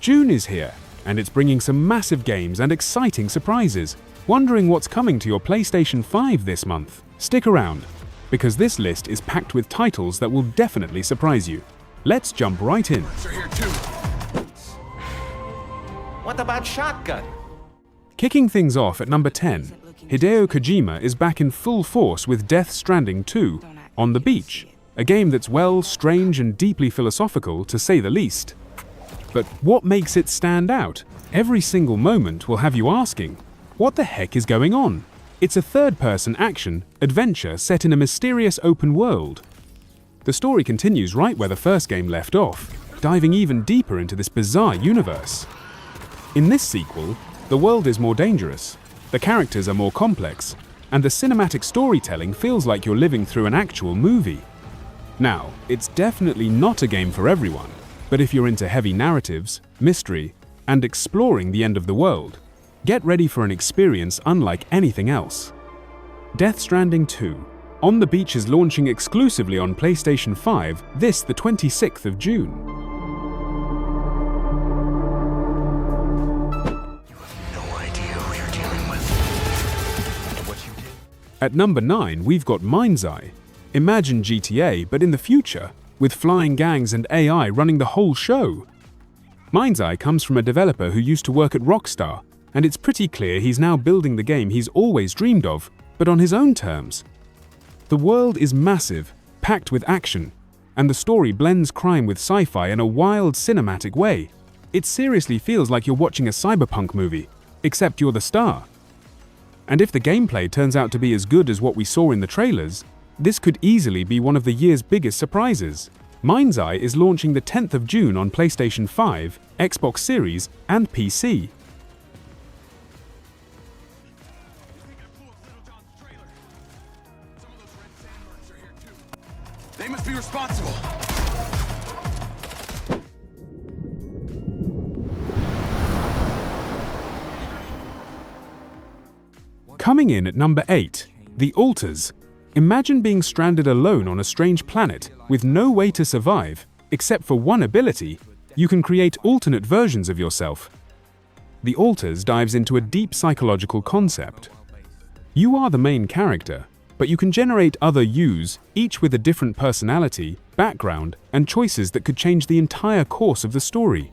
June is here, and it's bringing some massive games and exciting surprises. Wondering what's coming to your PlayStation 5 this month? Stick around, because this list is packed with titles that will definitely surprise you. Let's jump right in. What about Shotgun? Kicking things off at number 10, Hideo Kojima is back in full force with Death Stranding 2, On the Beach, a game that's, well, strange and deeply philosophical, to say the least. But what makes it stand out? Every single moment will have you asking, what the heck is going on? It's a third-person action adventure set in a mysterious open world. The story continues right where the first game left off, diving even deeper into this bizarre universe. In this sequel, the world is more dangerous, the characters are more complex, and the cinematic storytelling feels like you're living through an actual movie. Now, it's definitely not a game for everyone, but if you're into heavy narratives, mystery, and exploring the end of the world, get ready for an experience unlike anything else. Death Stranding 2, On the Beach is launching exclusively on PlayStation 5 this the 26th of June. At number 9, we've got Mind's Eye. Imagine GTA, but in the future, with flying gangs and AI running the whole show. Mind's Eye comes from a developer who used to work at Rockstar, and it's pretty clear he's now building the game he's always dreamed of, but on his own terms. The world is massive, packed with action, and the story blends crime with sci-fi in a wild cinematic way. It seriously feels like you're watching a cyberpunk movie, except you're the star. And if the gameplay turns out to be as good as what we saw in the trailers, this could easily be one of the year's biggest surprises. Mind's Eye is launching the 10th of June on PlayStation 5, Xbox Series, and PC. They must be responsible. Coming in at number 8, The Alters. Imagine being stranded alone on a strange planet with no way to survive, except for one ability: you can create alternate versions of yourself. The Alters dives into a deep psychological concept. You are the main character, but you can generate other yous, each with a different personality, background, and choices that could change the entire course of the story.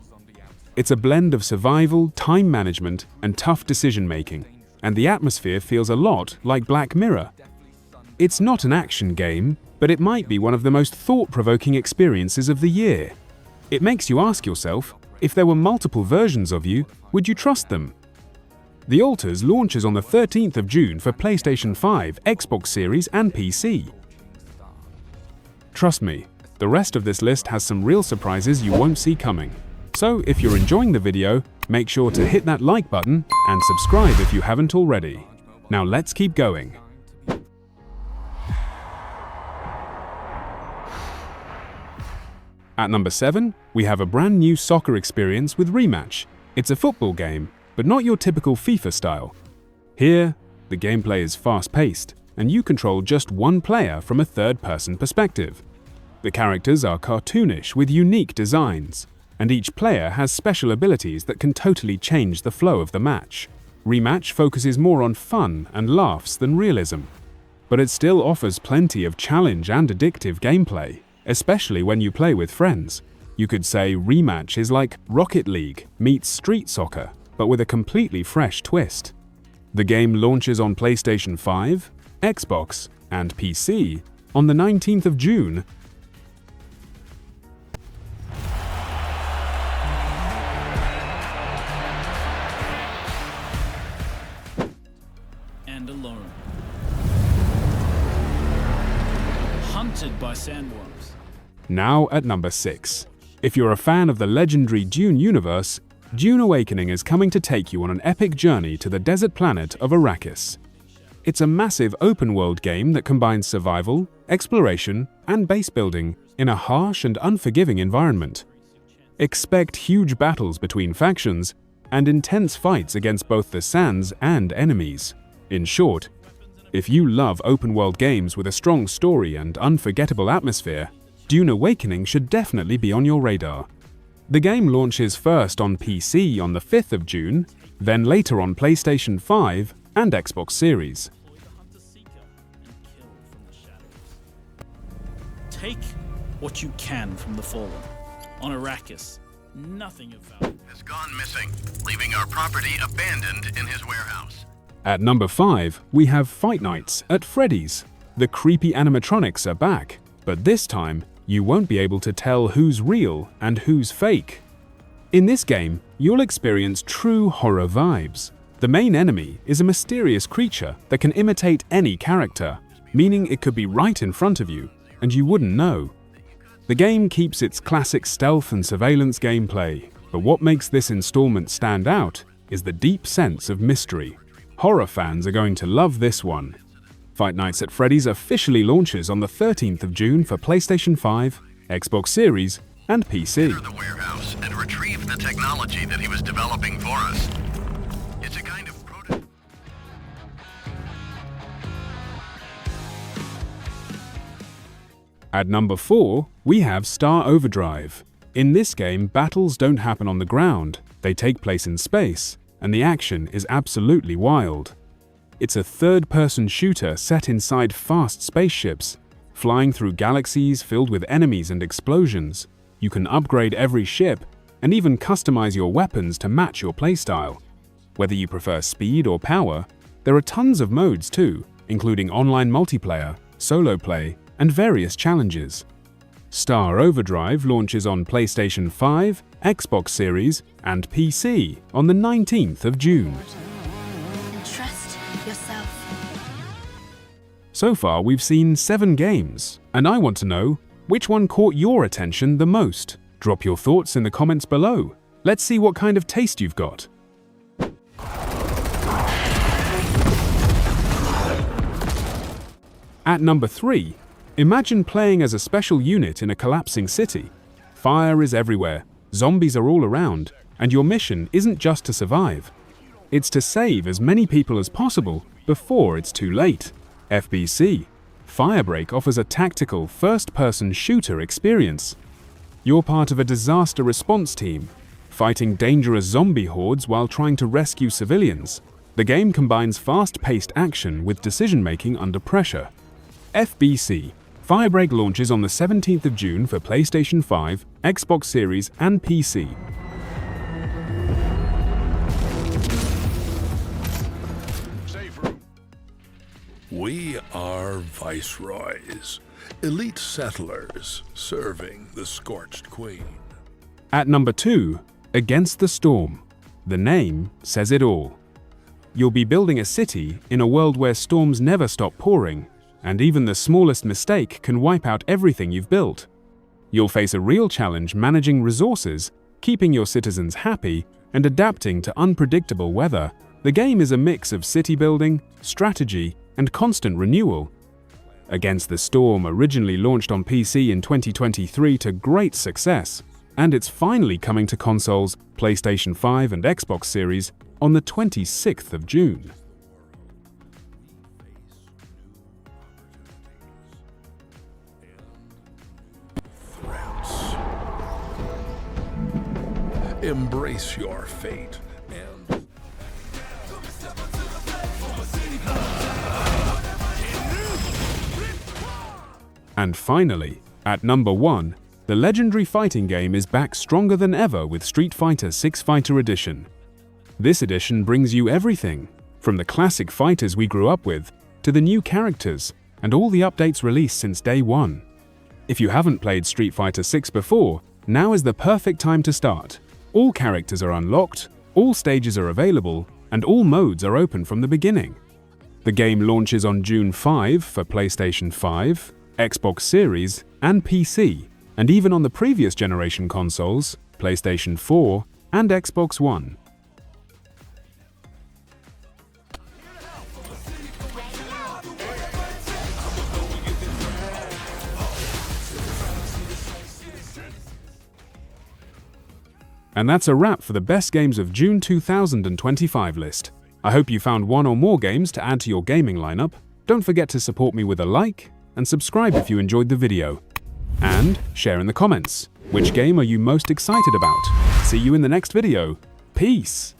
It's a blend of survival, time management, and tough decision-making, and the atmosphere feels a lot like Black Mirror. It's not an action game, but it might be one of the most thought-provoking experiences of the year. It makes you ask yourself, if there were multiple versions of you, would you trust them? The Alters launches on the 13th of June for PlayStation 5, Xbox Series, and PC. Trust me, the rest of this list has some real surprises you won't see coming. So if you're enjoying the video, make sure to hit that like button and subscribe if you haven't already. Now let's keep going. At number 7, we have a brand new soccer experience with Rematch. It's a football game, but not your typical FIFA style. Here, the gameplay is fast-paced, and you control just one player from a third-person perspective. The characters are cartoonish with unique designs, and each player has special abilities that can totally change the flow of the match. Rematch focuses more on fun and laughs than realism, but it still offers plenty of challenge and addictive gameplay, especially when you play with friends. You could say Rematch is like Rocket League meets street soccer, but with a completely fresh twist. The game launches on PlayStation 5, Xbox, and PC on the 19th of June. And alone. Hunted by sandworms. Now at number 6. If you're a fan of the legendary Dune universe, Dune Awakening is coming to take you on an epic journey to the desert planet of Arrakis. It's a massive open-world game that combines survival, exploration, and base building in a harsh and unforgiving environment. Expect huge battles between factions and intense fights against both the Sands and enemies. In short, if you love open-world games with a strong story and unforgettable atmosphere, Dune Awakening should definitely be on your radar. The game launches first on PC on the 5th of June, then later on PlayStation 5 and Xbox Series. Take what you can from the fallen. On Arrakis, nothing of value has gone missing, leaving our property abandoned in his warehouse. At number 5, we have Fight Nights at Freddy's. The creepy animatronics are back, but this time, you won't be able to tell who's real and who's fake. In this game, you'll experience true horror vibes. The main enemy is a mysterious creature that can imitate any character, meaning it could be right in front of you, and you wouldn't know. The game keeps its classic stealth and surveillance gameplay, but what makes this installment stand out is the deep sense of mystery. Horror fans are going to love this one. Fight Nights at Freddy's officially launches on the 13th of June for PlayStation 5, Xbox Series, and PC. Enter the warehouse and retrieve the technology that he was developing for us. It's a kind of prototype. At number 4, we have Star Overdrive. In this game, battles don't happen on the ground, they take place in space, and the action is absolutely wild. It's a third-person shooter set inside fast spaceships, flying through galaxies filled with enemies and explosions. You can upgrade every ship and even customize your weapons to match your playstyle. Whether you prefer speed or power, there are tons of modes too, including online multiplayer, solo play, and various challenges. Star Overdrive launches on PlayStation 5, Xbox Series, and PC on the 19th of June. Trust yourself. So far, we've seen 7 games, and I want to know which one caught your attention the most. Drop your thoughts in the comments below. Let's see what kind of taste you've got. At number 3, imagine playing as a special unit in a collapsing city. Fire is everywhere, zombies are all around, and your mission isn't just to survive. It's to save as many people as possible before it's too late. FBC: Firebreak offers a tactical first-person shooter experience. You're part of a disaster response team, fighting dangerous zombie hordes while trying to rescue civilians. The game combines fast-paced action with decision-making under pressure. FBC: Firebreak launches on the 17th of June for PlayStation 5, Xbox Series, and PC. We are viceroys, elite settlers serving the scorched queen. At number 2, Against the Storm. The name says it all. You'll be building a city in a world where storms never stop pouring, and even the smallest mistake can wipe out everything you've built. You'll face a real challenge managing resources, keeping your citizens happy, and adapting to unpredictable weather. The game is a mix of city building, strategy, and constant renewal. Against the Storm originally launched on PC in 2023 to great success, and it's finally coming to consoles, PlayStation 5 and Xbox Series on the 26th of June. Embrace your fate and And finally, at number 1, the legendary fighting game is back stronger than ever with Street Fighter 6 Fighter Edition. This edition brings you everything, from the classic fighters we grew up with, to the new characters, and all the updates released since day one. If you haven't played Street Fighter 6 before, now is the perfect time to start. All characters are unlocked, all stages are available, and all modes are open from the beginning. The game launches on June 5 for PlayStation 5, Xbox Series, and PC, and even on the previous generation consoles, PlayStation 4 and Xbox One. And that's a wrap for the best games of June 2025 list. I hope you found one or more games to add to your gaming lineup. Don't forget to support me with a like, and subscribe if you enjoyed the video. And share in the comments. Which game are you most excited about? See you in the next video. Peace!